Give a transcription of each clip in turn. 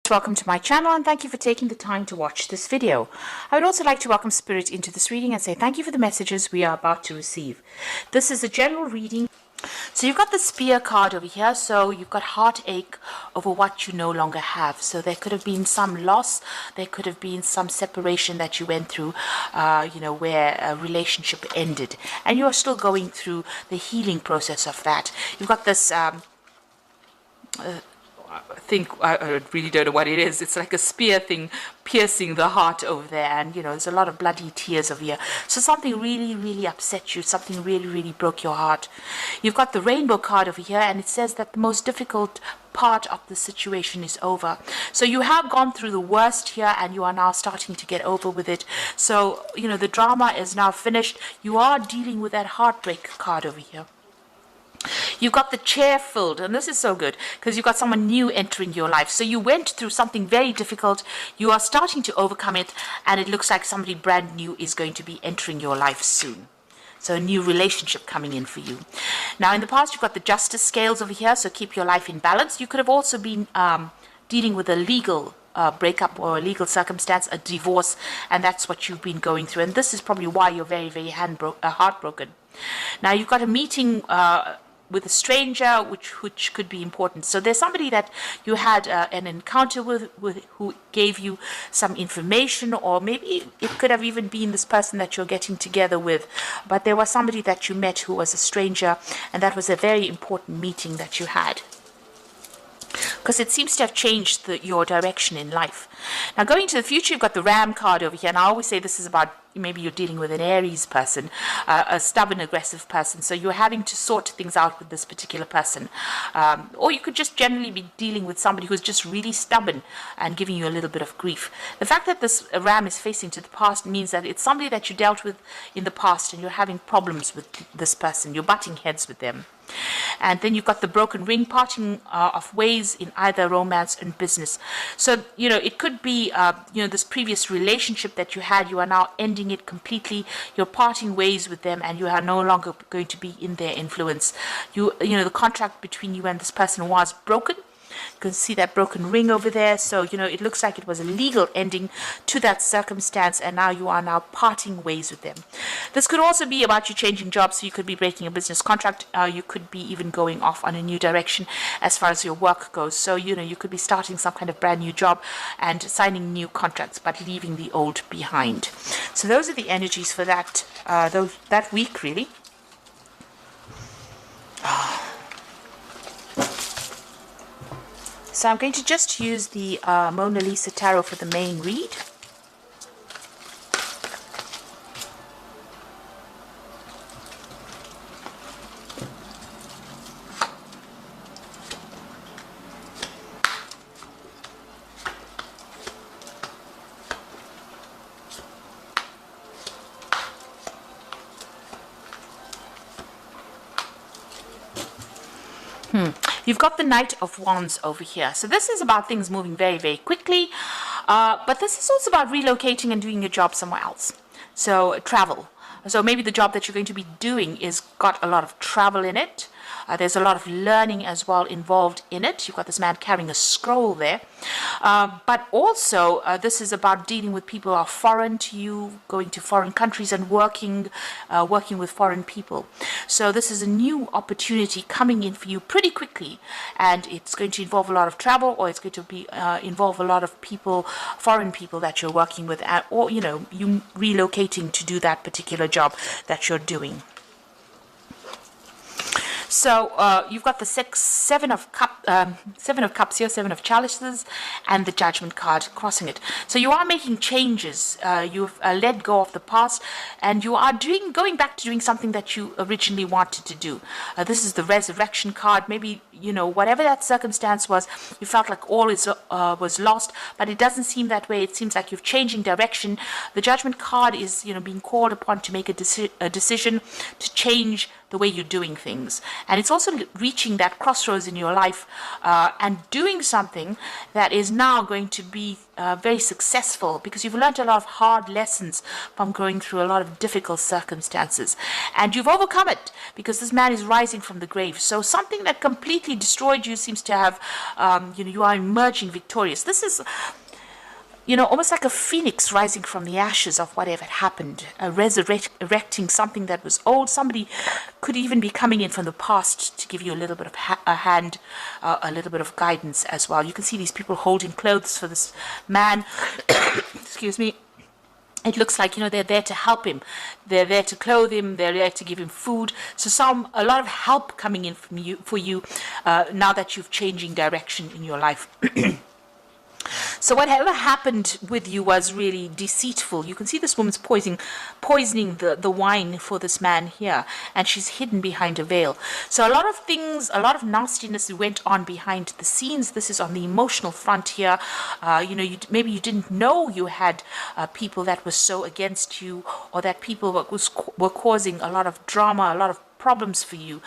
Welcome to my channel and thank you for taking the time to watch this video. I would also like to welcome Spirit into this reading and say thank you for the messages we are about to receive. This is a general reading. So you've got the Spear card over here, so you've got heartache over what you no longer have. So there could have been some loss, there could have been some separation that you went through, where a relationship ended. And you're still going through the healing process of that. You've got this I really don't know what it is. It's like a spear thing piercing the heart over there, and there's a lot of bloody tears over here. So something really upset you, something really broke your heart. You've got the Rainbow card over here, and it says that the most difficult part of the situation is over. So you have gone through the worst here and you are now starting to get over with it. So the drama is now finished. You are dealing with that heartbreak card over here. You've got the chair filled, and this is so good because you've got someone new entering your life. So you went through something very difficult, you are starting to overcome it, and it looks like somebody brand new is going to be entering your life soon. So a new relationship coming in for you. Now in the past you've got the Justice scales over here, so keep your life in balance. You could have also been dealing with a legal breakup or a legal circumstance, a divorce, and that's what you've been going through, and this is probably why you're very heartbroken. Now you've got a meeting with a stranger, which could be important. So there's somebody that you had an encounter with who gave you some information, or maybe it could have even been this person that you're getting together with, but there was somebody that you met who was a stranger, and that was a very important meeting that you had, because it seems to have changed your direction in life. Now going to the future, you've got the Ram card over here, and I always say this is about maybe you're dealing with an Aries person, a stubborn, aggressive person, so you're having to sort things out with this particular person. Or you could just generally be dealing with somebody who's just really stubborn and giving you a little bit of grief. The fact that this Ram is facing to the past means that it's somebody that you dealt with in the past and you're having problems with this person, you're butting heads with them. And then you've got the Broken Ring, parting of ways in either romance and business. So it could be this previous relationship that you had, you are now ending it completely, you're parting ways with them, and you are no longer going to be in their influence. The contract between you and this person was broken. You can see that broken ring over there. So it looks like it was a legal ending to that circumstance, and now you are parting ways with them. This could also be about you changing jobs, so you could be breaking a business contract. You could be even going off on a new direction as far as your work goes. So you could be starting some kind of brand new job and signing new contracts, but leaving the old behind. So those are the energies for that week, really. So I'm going to just use the Mona Lisa Tarot for the main read. You've got the Knight of Wands over here. So this is about things moving very quickly, but this is also about relocating and doing your job somewhere else. So travel. So maybe the job that you're going to be doing is got a lot of travel in it. There's a lot of learning as well involved in it. You've got this man carrying a scroll there. But also, this is about dealing with people who are foreign to you, going to foreign countries and working with foreign people. So this is a new opportunity coming in for you pretty quickly. And it's going to involve a lot of travel, or it's going to be involve a lot of people, foreign people that you're working with, or, you relocating to do that particular job that you're doing. So you've got the Seven of Cups here, Seven of Chalices, and the Judgment card crossing it. So you are making changes. You've let go of the past, and you are going back to doing something that you originally wanted to do. This is the Resurrection card. Maybe whatever that circumstance was, you felt like all was lost, but it doesn't seem that way. It seems like you're changing direction. The Judgment card is being called upon to make a decision to change the way you're doing things. And it's also reaching that crossroads in your life and doing something that is now going to be very successful, because you've learned a lot of hard lessons from going through a lot of difficult circumstances. And you've overcome it, because this man is rising from the grave. So something that completely destroyed you seems to have, you are emerging victorious. This is, almost like a phoenix rising from the ashes of whatever had happened, resurrecting something that was old. Somebody could even be coming in from the past to give you a little bit of a hand, a little bit of guidance as well. You can see these people holding clothes for this man. Excuse me. It looks like, they're there to help him. They're there to clothe him. They're there to give him food. So a lot of help coming in for you now that you've changing direction in your life. So whatever happened with you was really deceitful. You can see this woman's poisoning the wine for this man here, and she's hidden behind a veil. So a lot of things, a lot of nastiness went on behind the scenes. This is on the emotional front here. Maybe you didn't know you had people that were so against you, or that people were causing a lot of drama, a lot of problems for you.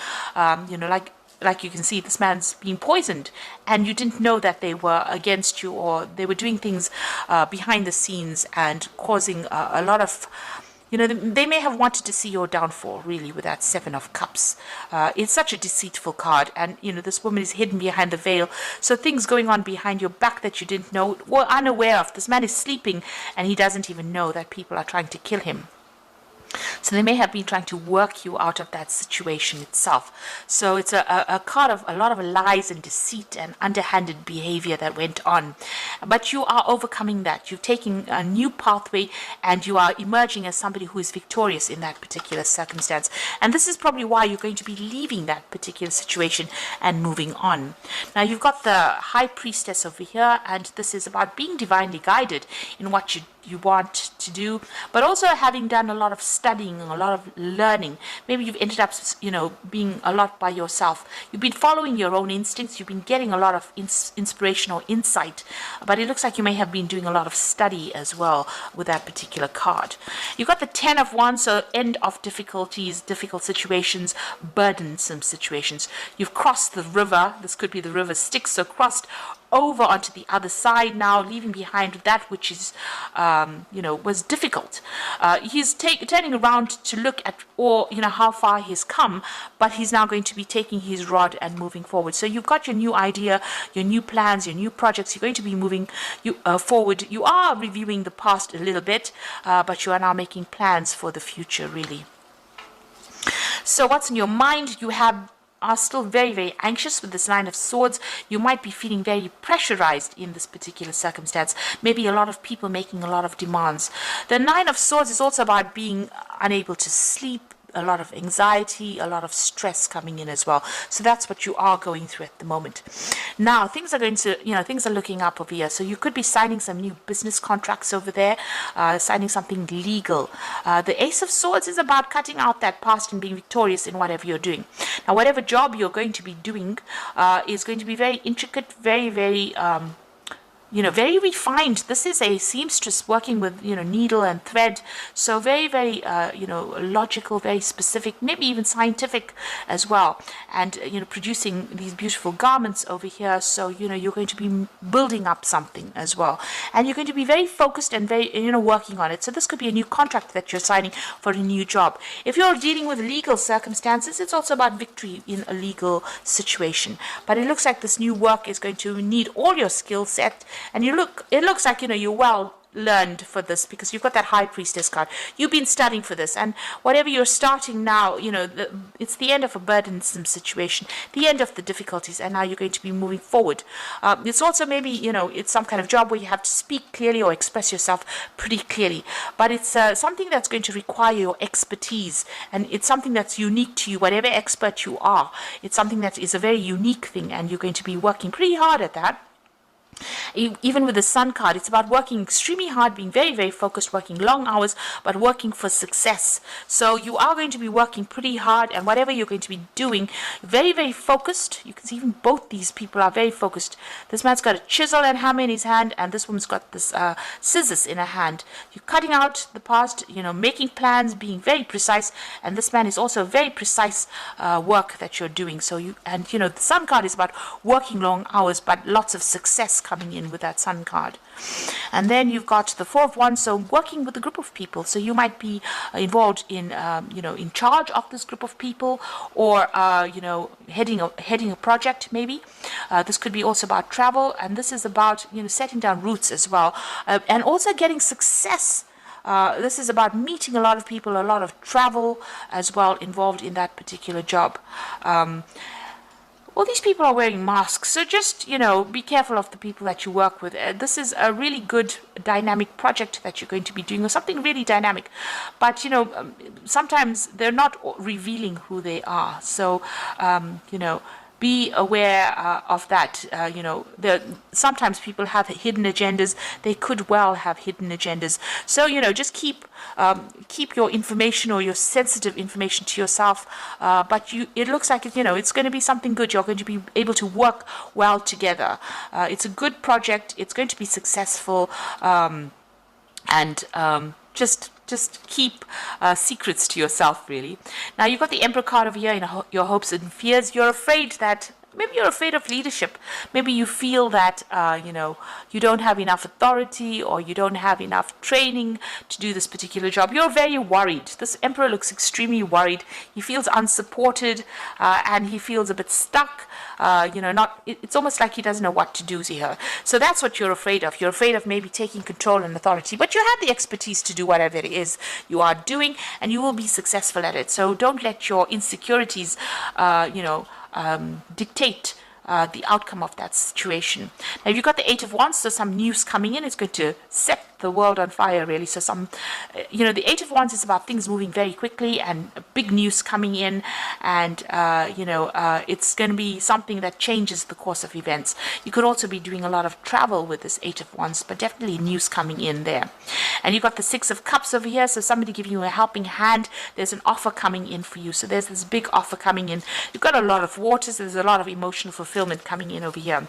Like you can see, this man's being poisoned, and you didn't know that they were against you, or they were doing things behind the scenes and causing a lot of, they may have wanted to see your downfall, really, with that Seven of Cups. It's such a deceitful card, and, this woman is hidden behind the veil. So things going on behind your back that you didn't know, or unaware of. This man is sleeping, and he doesn't even know that people are trying to kill him. So they may have been trying to work you out of that situation itself. So it's a card of a lot of lies and deceit and underhanded behavior that went on. But you are overcoming that. You've taken a new pathway, and you are emerging as somebody who is victorious in that particular circumstance. And this is probably why you're going to be leaving that particular situation and moving on. Now, you've got the High Priestess over here, and this is about being divinely guided in what you want to do, but also having done a lot of studying, a lot of learning. Maybe you've ended up, being a lot by yourself. You've been following your own instincts. You've been getting a lot of inspiration or insight, but it looks like you may have been doing a lot of study as well with that particular card. You've got the Ten of Wands, so end of difficulties, difficult situations, burdensome situations. You've crossed the river. This could be the river Styx, so crossed over onto the other side now, leaving behind that which is, was difficult. He's turning around to look at how far he's come, but he's now going to be taking his rod and moving forward. So you've got your new idea, your new plans, your new projects. You're going to be moving forward. You are reviewing the past a little bit, but you are now making plans for the future, really. So what's in your mind? You are still very, very anxious with this Nine of Swords. You might be feeling very pressurized in this particular circumstance. Maybe a lot of people making a lot of demands. The Nine of Swords is also about being unable to sleep, a lot of anxiety, a lot of stress coming in as well. So that's what you are going through at the moment. Now, things are looking up over here. So you could be signing some new business contracts over there, signing something legal. The Ace of Swords is about cutting out that past and being victorious in whatever you're doing. Now, whatever job you're going to be doing is going to be very intricate, very, very very refined. This is a seamstress working with, needle and thread. So very, very, logical, very specific, maybe even scientific as well. And, producing these beautiful garments over here. So, you're going to be building up something as well. And you're going to be very focused and very, working on it. So this could be a new contract that you're signing for a new job. If you're dealing with legal circumstances, it's also about victory in a legal situation. But it looks like this new work is going to need all your skill set. And it looks like, you're well learned for this, because you've got that High Priestess card. You've been studying for this, and whatever you're starting now, it's the end of a burdensome situation, the end of the difficulties, and now you're going to be moving forward. It's also maybe, it's some kind of job where you have to speak clearly or express yourself pretty clearly, but it's something that's going to require your expertise, and it's something that's unique to you, whatever expert you are. It's something that is a very unique thing, and you're going to be working pretty hard at that. Even with the Sun card, it's about working extremely hard, being very, very focused, working long hours, but working for success. So you are going to be working pretty hard, and whatever you're going to be doing, very, very focused. You can see even both these people are very focused. This man's got a chisel and hammer in his hand, and this woman's got this scissors in her hand. You're cutting out the past, making plans, being very precise, and this man is also very precise work that you're doing. So the Sun card is about working long hours, but lots of success coming in with that Sun card. And then you've got the Four of Wands, so working with a group of people. So you might be involved in, in charge of this group of people, or heading a project maybe. This could be also about travel, and this is about setting down roots as well, and also getting success. This is about meeting a lot of people, a lot of travel as well involved in that particular job. All these people are wearing masks, so just, be careful of the people that you work with. This is a really good dynamic project that you're going to be doing, or something really dynamic. But, sometimes they're not revealing who they are. So, be aware of that. Sometimes people have hidden agendas. They could well have hidden agendas. So, just keep your information, or your sensitive information, to yourself. But it looks like it's going to be something good. You're going to be able to work well together. It's a good project. It's going to be successful. Just keep secrets to yourself, really. Now, you've got the Emperor card over here in your hopes and fears. You're afraid that, maybe you're afraid of leadership. Maybe you feel that, you don't have enough authority, or you don't have enough training to do this particular job. You're very worried. This Emperor looks extremely worried. He feels unsupported, and he feels a bit stuck. It's almost like he doesn't know what to do here. So that's what you're afraid of. You're afraid of maybe taking control and authority, but you have the expertise to do whatever it is you are doing, and you will be successful at it. So don't let your insecurities, dictate the outcome of that situation. Now, you've got the Eight of Wands, so some news coming in. It's going to set the world on fire, really. So the Eight of Wands is about things moving very quickly, and big news coming in, and it's going to be something that changes the course of events. You could also be doing a lot of travel with this Eight of Wands, but definitely news coming in there. And you've got the Six of Cups over here, so somebody giving you a helping hand. There's an offer coming in for you, so there's this big offer coming in. You've got a lot of waters. There's a lot of emotional fulfillment coming in over here.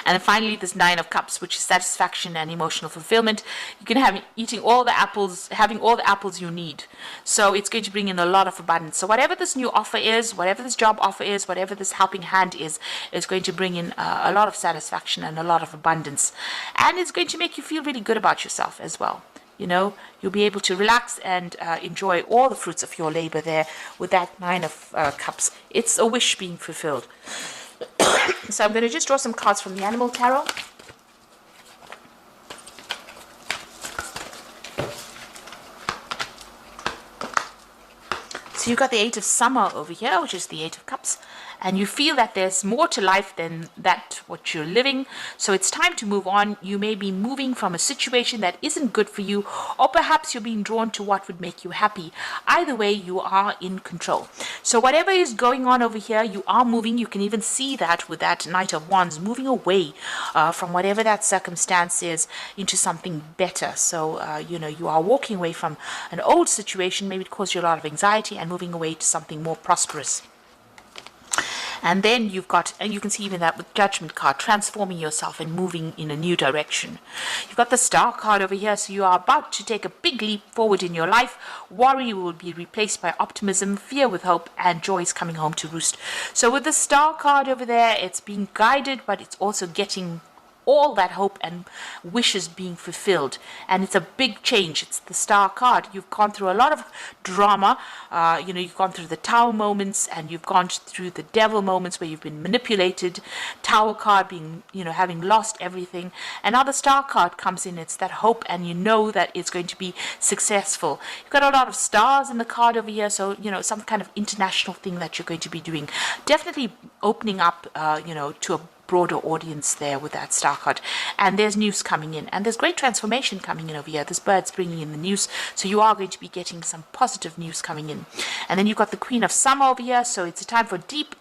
And then finally, this Nine of Cups, which is satisfaction and emotional fulfillment. You can have having all the apples you need. So it's going to bring in a lot of abundance. So whatever this new offer is, whatever this job offer is, whatever this helping hand is going to bring in a lot of satisfaction and a lot of abundance. And it's going to make you feel really good about yourself as well. You'll be able to relax and enjoy all the fruits of your labor there with that Nine of Cups. It's a wish being fulfilled. So I'm going to just draw some cards from the Animal Tarot. So you've got the Eight of Summer over here, which is the Eight of Cups. And you feel that there's more to life than that what you're living. So it's time to move on. You may be moving from a situation that isn't good for you, or perhaps you're being drawn to what would make you happy. Either way, you are in control. So whatever is going on over here, you are moving. You can even see that with that Knight of Wands, moving away from whatever that circumstance is into something better. So, you are walking away from an old situation, maybe it caused you a lot of anxiety, and moving away to something more prosperous. And then you've got, and you can see even that with Judgment card, transforming yourself and moving in a new direction. You've got the Star card over here, so you are about to take a big leap forward in your life. Worry will be replaced by optimism, fear with hope, and joy is coming home to roost. So with the Star card over there, it's being guided, but it's also getting all that hope and wishes being fulfilled, and it's a big change. It's the Star card. You've gone through a lot of drama. You've gone through the Tower moments, and you've gone through the Devil moments where you've been manipulated. Tower card being, having lost everything, and now the Star card comes in. It's that hope, and you know that it's going to be successful. You've got a lot of stars in the card over here, so some kind of international thing that you're going to be doing. Definitely opening up, to a broader audience there with that star card. And there's news coming in, and there's great transformation coming in over here. This bird's bringing in the news, so you are going to be getting some positive news coming in. And then you've got the Queen of Summer over here, so it's a time for deep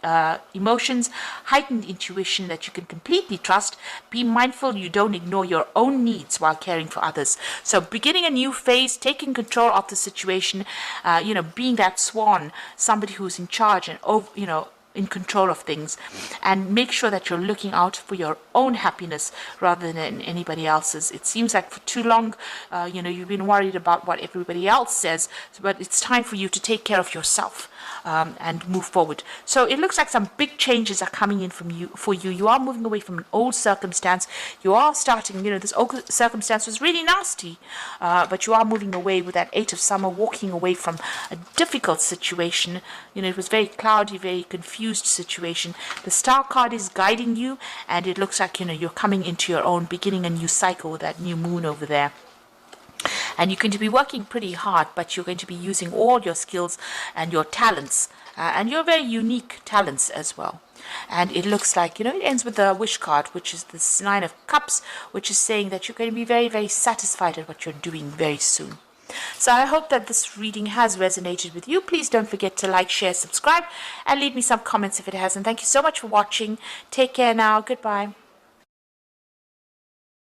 emotions, heightened intuition that you can completely trust. Be mindful you don't ignore your own needs while caring for others. So beginning a new phase, taking control of the situation, being that swan, somebody who's in charge and in control of things, and make sure that you're looking out for your own happiness rather than anybody else's. It seems like for too long, you've been worried about what everybody else says, but it's time for you to take care of yourself and move forward. So it looks like some big changes are coming in for you. You are moving away from an old circumstance. You are starting, this old circumstance was really nasty, but you are moving away with that Eight of Summer, walking away from a difficult situation. It was very cloudy, very confused situation. The Star card is guiding you, and it looks like, you're coming into your own, beginning a new cycle with that new moon over there. And you're going to be working pretty hard, but you're going to be using all your skills and your talents, and your very unique talents as well. And it looks like, it ends with the Wish card, which is this Nine of Cups, which is saying that you're going to be very, very satisfied at what you're doing very soon. So I hope that this reading has resonated with you. Please don't forget to like, share, subscribe, and leave me some comments if it has. And thank you so much for watching. Take care now. Goodbye.